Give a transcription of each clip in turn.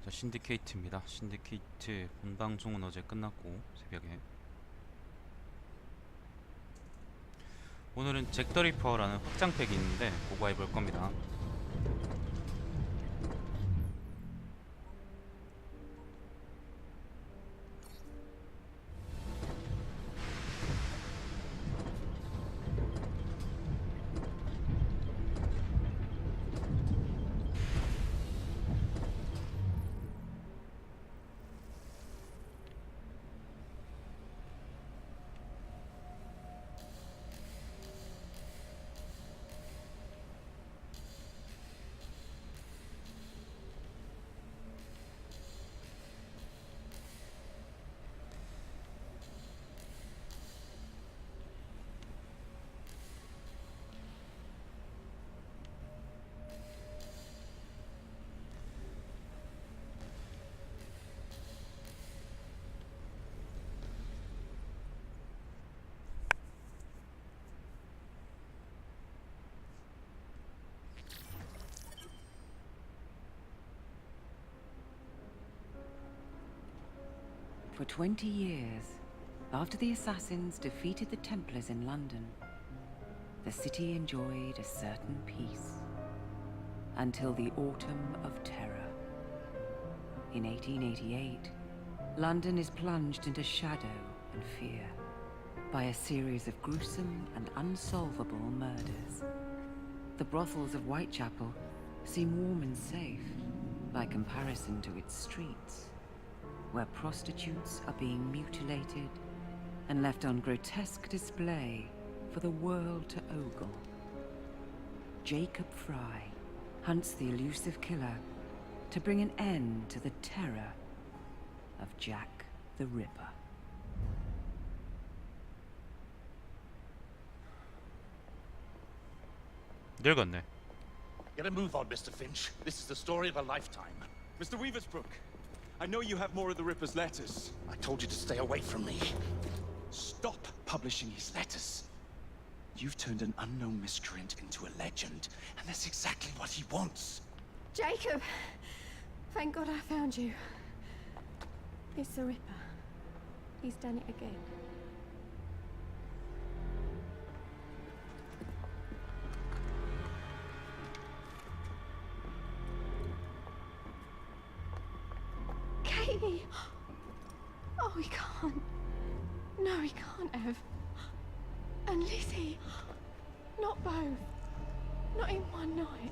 신디케이트입니다. 신디케이트 본방송은 어제 끝났고 새벽에 오늘은 잭 더 리퍼라는 확장팩이 있는데 그거 해볼 겁니다. For 20 years, after the assassins defeated the Templars in London, the city enjoyed a certain peace. Until the Autumn of Terror. In 1888, London is plunged into shadow and fear by a series of gruesome and unsolvable murders. The brothels of Whitechapel seem warm and safe by comparison to its streets, where prostitutes are being mutilated and left on grotesque display for the world to ogle. Jacob Fry hunts the elusive killer to bring an end to the terror of Jack the Ripper. 늙었네. Get a move on, Mr. Finch. This is the story of a lifetime. Mr. Weaversbrook, I know you have more of the Ripper's letters. I told you to stay away from me. Stop publishing his letters. You've turned an unknown miscreant into a legend, and that's exactly what he wants. Jacob! Thank God I found you. It's the Ripper. He's done it again. Katie! Oh, he can't. No, he can't have. And Lizzie. Not both. Not in one night.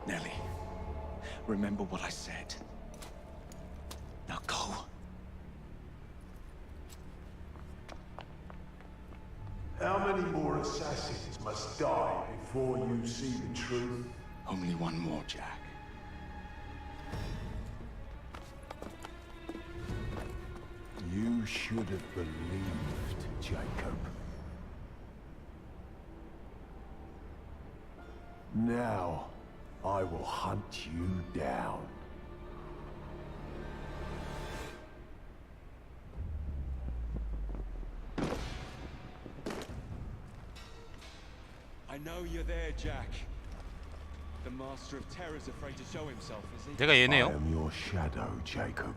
Nellie, remember what I said. Now go. How many more assassins must die before you see the truth? Only one more, Jack. You should have believed, Jacob. Now, I will hunt you down. I know you're there, Jack. The Master of Terror's afraid to show himself, is he? 내가 I 얘네요. am your shadow, Jacob.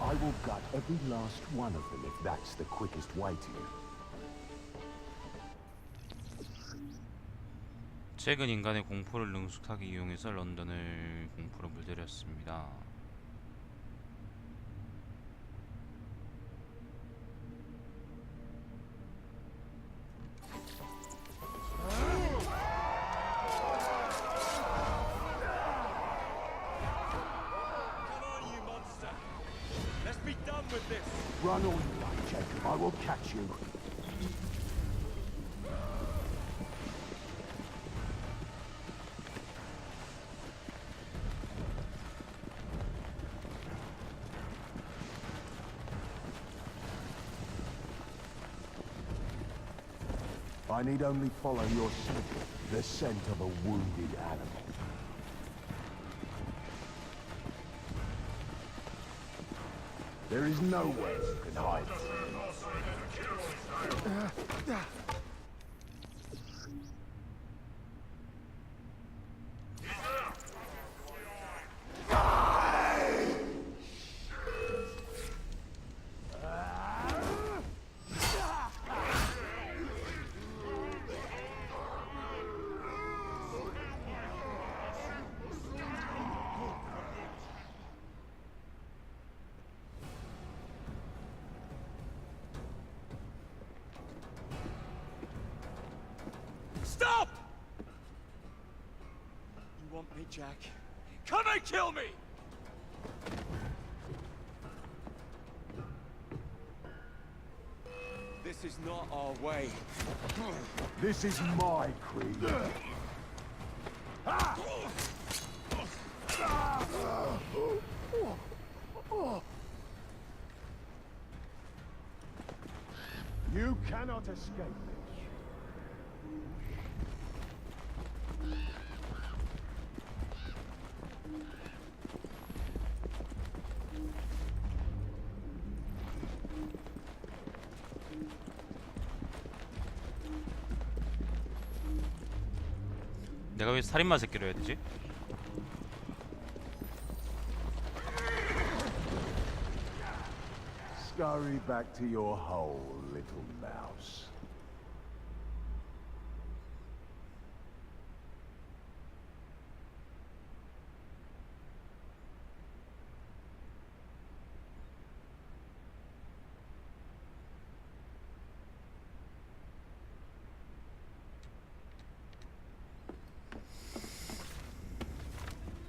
I will gut every last one of them if that's the quickest way to you. 최근 인간의 공포를 능숙하게 이용해서 런던을 공포로 물들였습니다. Come on, you monster! Let's be done with this! Run all you like, Jacob. I will catch you. I need only follow your scent, the scent of a wounded animal. There is nowhere you can hide. Stop! You want me, Jack? Come and kill me! This is not our way. This is my creed. You cannot escape this. 내가 왜 살인마 새끼로 해야 되지? Scurry back to your hole, little mouse.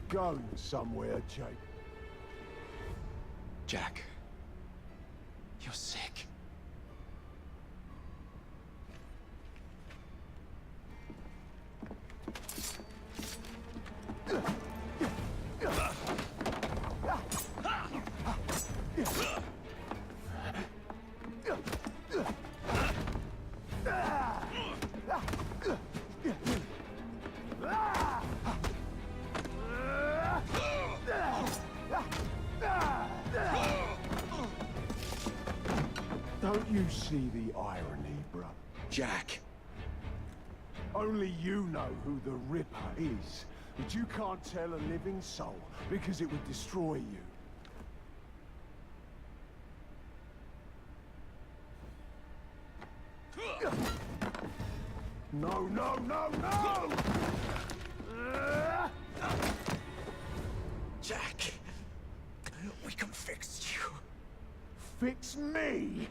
Going somewhere, Jake. Jack, you're sick. Don't you see the irony, bruh? Jack. Only you know who the Ripper is, but you can't tell a living soul because it would destroy you. No, no, no, no! Jack, we can fix you. Fix me!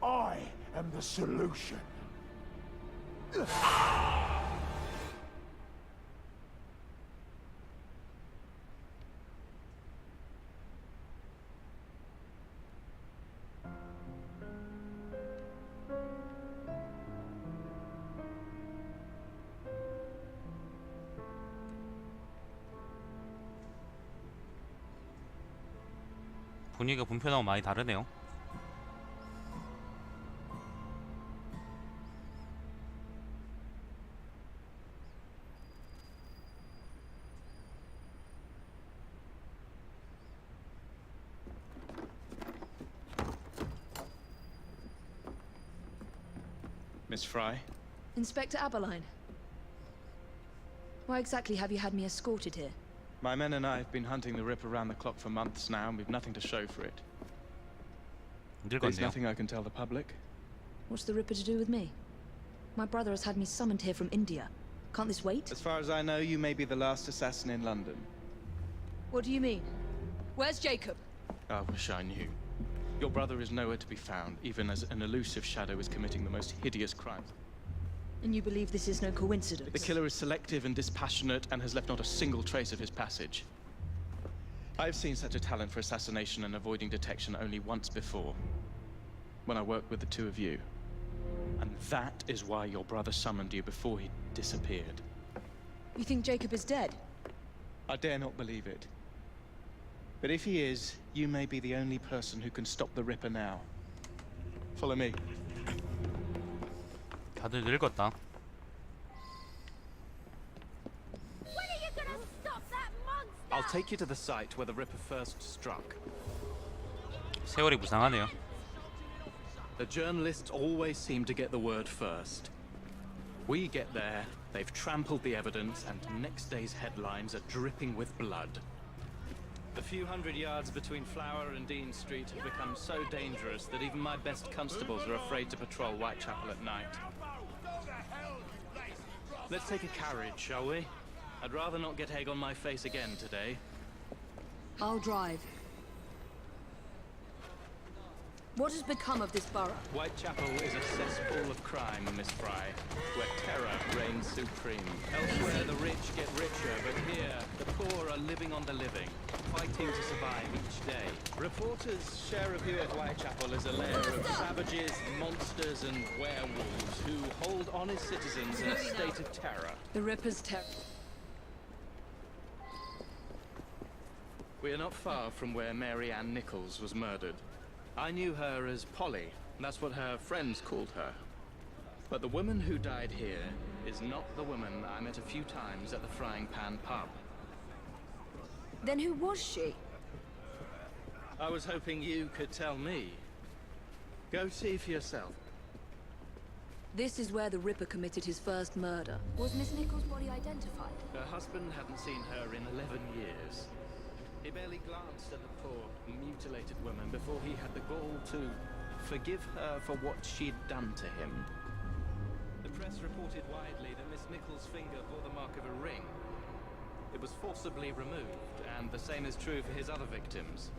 I am the solution. 분위기가 본편하고 많이 다르네요. Miss Fry? Inspector Aberline. Why exactly have you had me escorted here? My men and I have been hunting the Ripper around the clock for months now, and we've nothing to show for it. There's 늙었네요. nothing I can tell the public. What's the Ripper to do with me? My brother has had me summoned here from India. Can't this wait? As far as I know, you may be the last assassin in London. What do you mean? Where's Jacob? I wish I knew. Your brother is nowhere to be found, even as an elusive shadow is committing the most hideous crimes. And you believe this is no coincidence? The killer is selective and dispassionate and has left not a single trace of his passage. I've seen such a talent for assassination and avoiding detection only once before, when I worked with the two of you. And that is why your brother summoned you before he disappeared. You think Jacob is dead? I dare not believe it. But if he is, you may be the only person who can stop the Ripper now. Follow me. 다들 늙었다. I'll take you to the site where the Ripper first struck. 세월이 무상하네요. The journalists always seem to get the word first. We get there, they've trampled the evidence, and next day's headlines are dripping with blood. The few hundred yards between Flower and Dean Street have become so dangerous that even my best constables are afraid to patrol Whitechapel at night. Let's take a carriage, shall we? I'd rather not get egg on my face again today. I'll drive. What has become of this borough? Whitechapel is a cesspool of crime, Miss Fry, where terror reigns supreme. Elsewhere, the rich get richer, but here, the poor are living on the living, fighting to survive each day. Reporters' share a view of Whitechapel is a lair of savages, monsters, and werewolves who hold honest citizens in a state of terror. The Ripper's terror. We are not far from where Mary Ann Nichols was murdered. I knew her as Polly. That's what her friends called her. But the woman who died here is not the woman I met a few times at the Frying Pan pub. Then who was she? I was hoping you could tell me. Go see for yourself. This is where the Ripper committed his first murder. Was Miss Nichols' body identified? Her husband hadn't seen her in 11 years. He barely glanced at the poor, mutilated woman before he had the gall to forgive her for what she'd done to him. The press reported widely that Miss Nichols' finger bore the mark of a ring. It was forcibly removed, and the same is true for his other victims.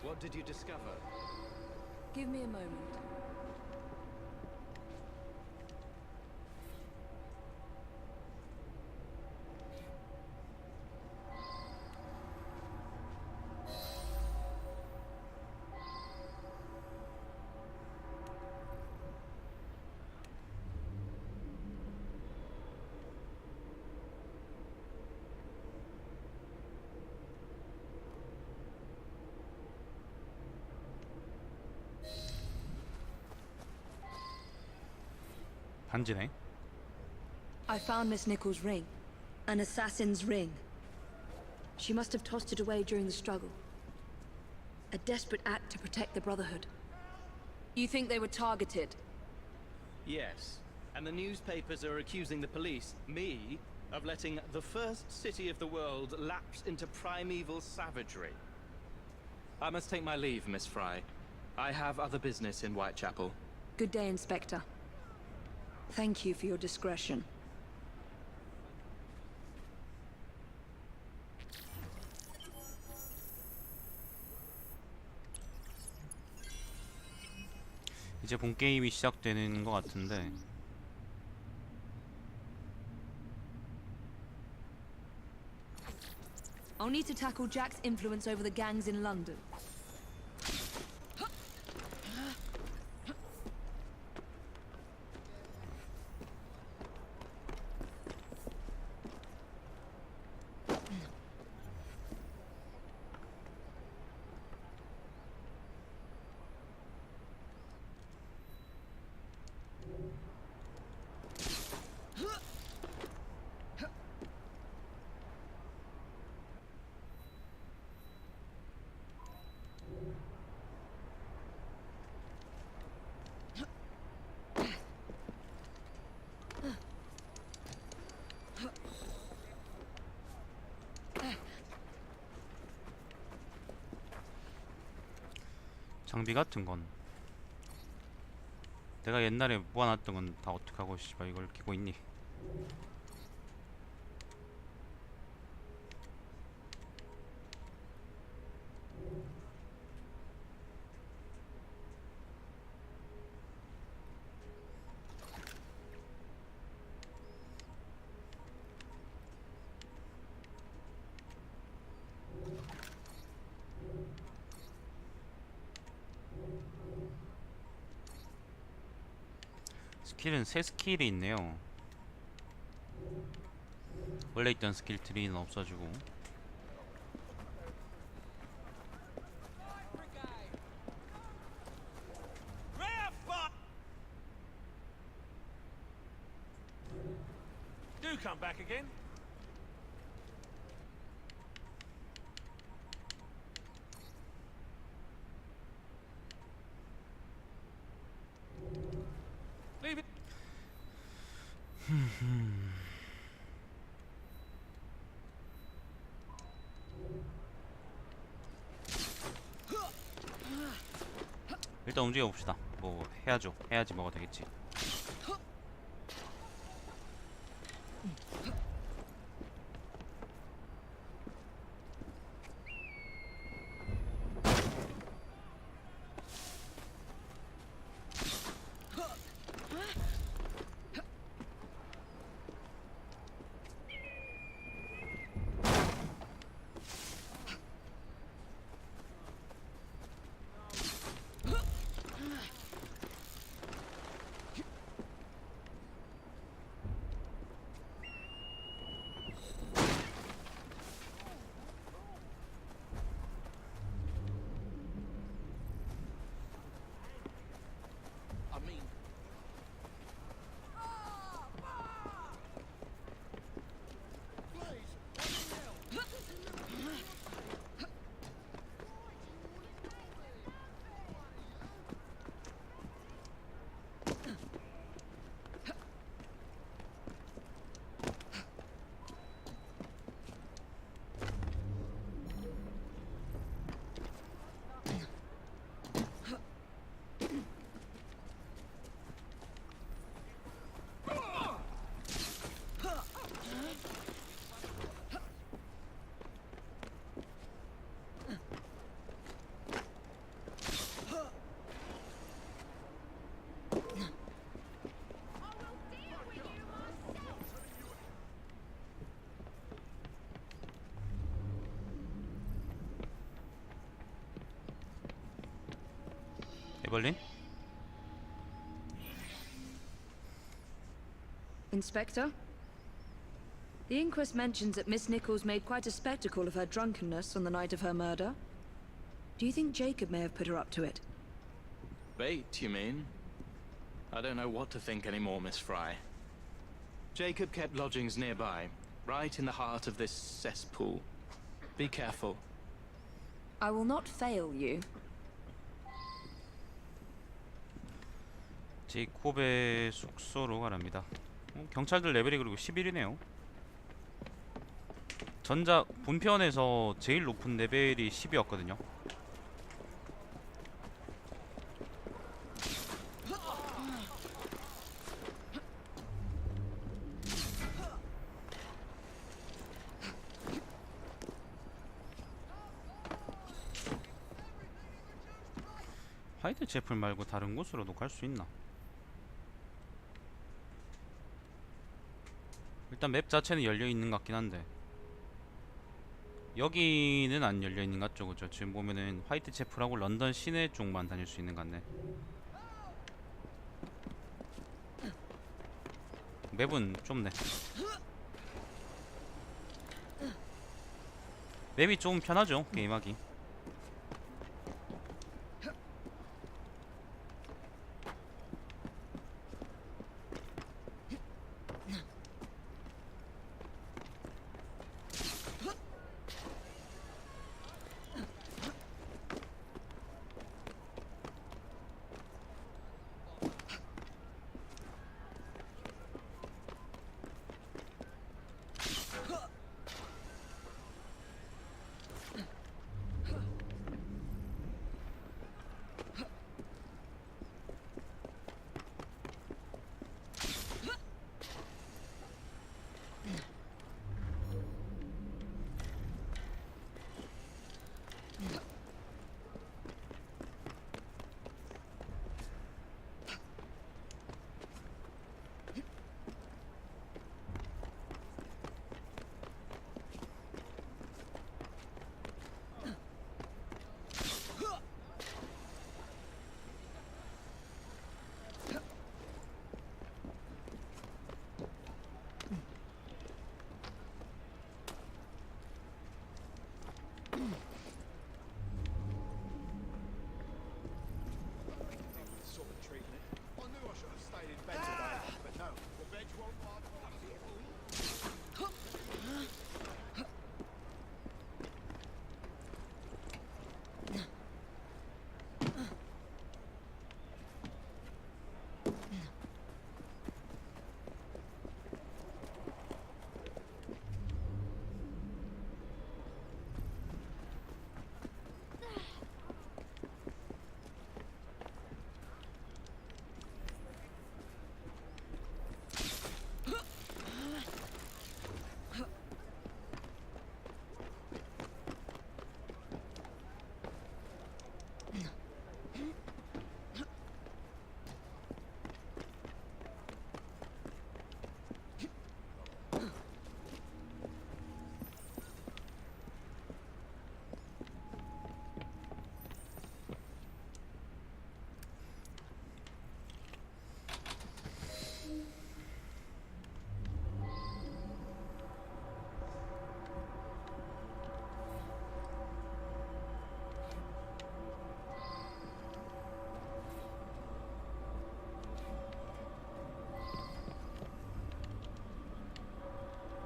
What did you discover? Give me a moment. 반지네. I found Miss Nichols' ring. An assassin's ring. She must have tossed it away during the struggle. A desperate act to protect the Brotherhood. You think they were targeted? Yes. And the newspapers are accusing the police, me, of letting the first city of the world lapse into primeval savagery. I must take my leave, Miss Fry. I have other business in Whitechapel. Good day, Inspector. Thank you for your discretion. 이제 본 게임이 시작되는 것 같은데. I'll need to tackle Jack's influence over the gangs in London. 장비 같은 건 내가 옛날에 모아놨던 건 다 어떡하고 씨발 이걸 끼고 있니? 스킬은 새 스킬이 있네요. 원래 있던 스킬 트리는 없어지고. Do come back again. Leave it. 일단 움직여 봅시다. 뭐 해야죠. 해야지 뭐가 되겠지. I mean, 에벌린? Inspector? The inquest mentions that Miss Nichols made quite a spectacle of her drunkenness on the night of her murder. Do you think Jacob may have put her up to it? Bait, you mean? I don't know what to think anymore, Miss Fry. Jacob kept lodgings nearby, right in the heart of this cesspool. Be careful. I will not fail you. 제이콥의 숙소로 가랍니다. 경찰들 레벨이 그리고 11이네요. 전작 본편에서 제일 높은 레벨이 10이었거든요. 화이트 채플 말고 다른 곳으로도 갈 수 있나? 일단 맵 자체는 열려있는 것 같긴 한데 여기는 안 열려있는 것 같죠. 그죠? 지금 보면은 화이트 채플하고 런던 시내 쪽만 다닐 수 있는 것 같네. 맵은 좁네. 맵이 좀 편하죠, 게임하기. Sort of treating it. I knew I should have stayed in bed today, but no. The veg won't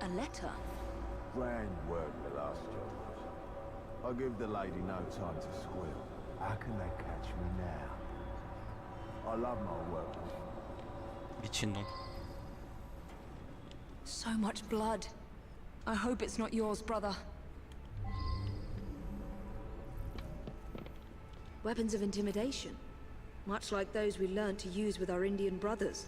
A letter? grand work the last job was. I give the lady no time to squeal. How can they catch me now? I love my work. 미친놈. So much blood. I hope it's not yours, brother. Weapons of intimidation. Much like those we learned to use with our Indian brothers.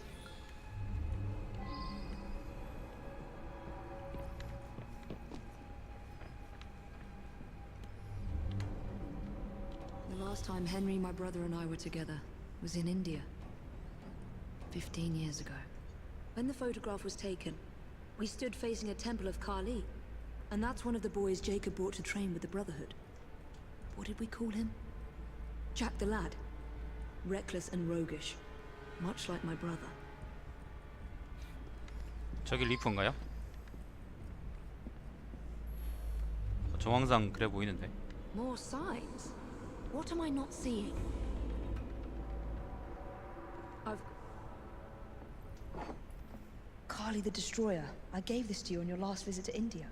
The last time Henry, my brother, and I were together was in India. 15 years ago. When the photograph was taken, we stood facing a temple of Kali. And that's one of the boys Jacob brought to train with the Brotherhood. What did we call him? Jack the Lad. Reckless and roguish. Much like my brother. 저기 리프인가요? 저 항상 그래 보이는데. More signs? What am I not seeing? Kali the Destroyer. I gave this to you on your last visit to India.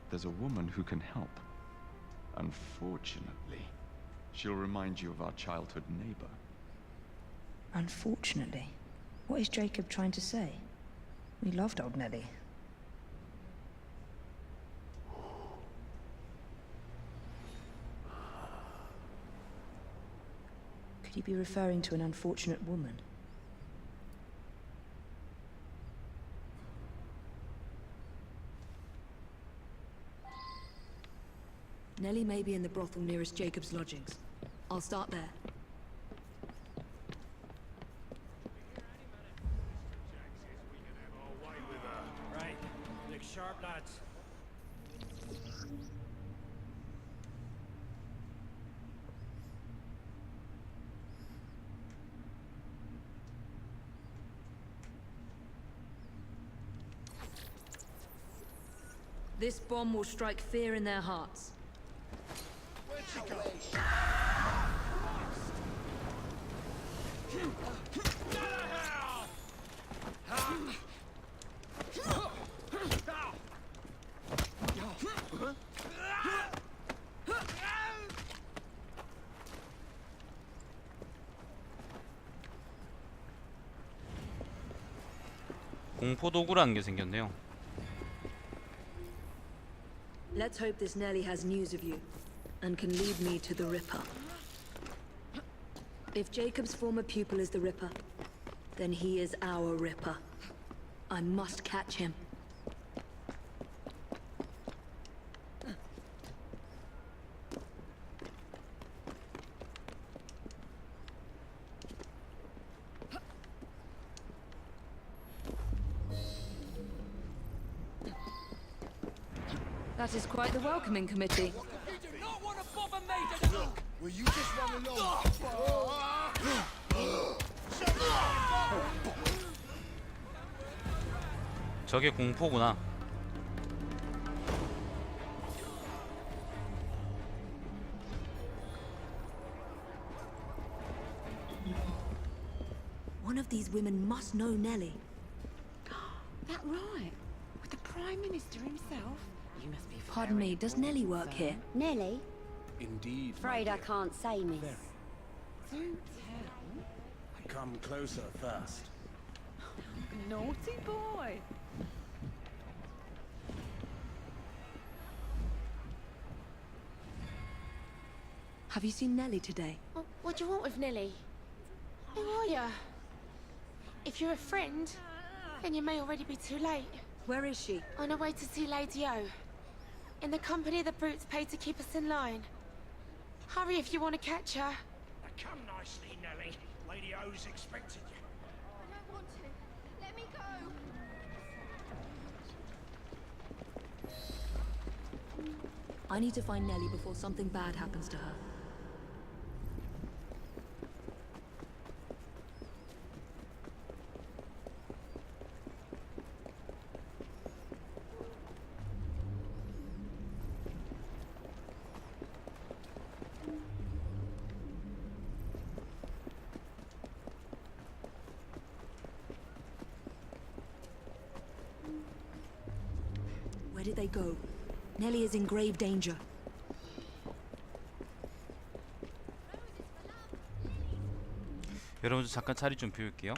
There's a woman who can help. Unfortunately, she'll remind you of our childhood neighbor. Unfortunately. What is Jacob trying to say? We loved old Nellie. Could he be referring to an unfortunate woman? Nellie may be in the brothel nearest Jacob's lodgings. I'll start there. Right. Look sharp, lads. This bomb will strike fear in their hearts. 공포 도구라는 게 생겼네요. Let's hope this Nellie has news of you, and can lead me to the Ripper. If Jacob's former pupil is the Ripper, then he is our Ripper. I must catch him. That is quite the welcoming committee. Will you just run along? 저게 공포구나. One of these women must know Nellie. That right? With the Prime Minister himself? You must be Pardon me, does Nellie work here? Nellie? Indeed. Afraid I can't say, miss. Don't tell. Come closer first. Naughty boy. Have you seen Nellie today? What do you want with Nellie? Who are you? If you're a friend, then you may already be too late. Where is she? On her way to see Lady O. In the company the brutes paid to keep us in line. Hurry if you want to catch her. Now come nicely, Nellie. Lady O's expecting you. I don't want to. Let me go. I need to find Nellie before something bad happens to her. Where did they go? Nellie is in grave danger. 여러분 잠깐 자리 좀 비울게요.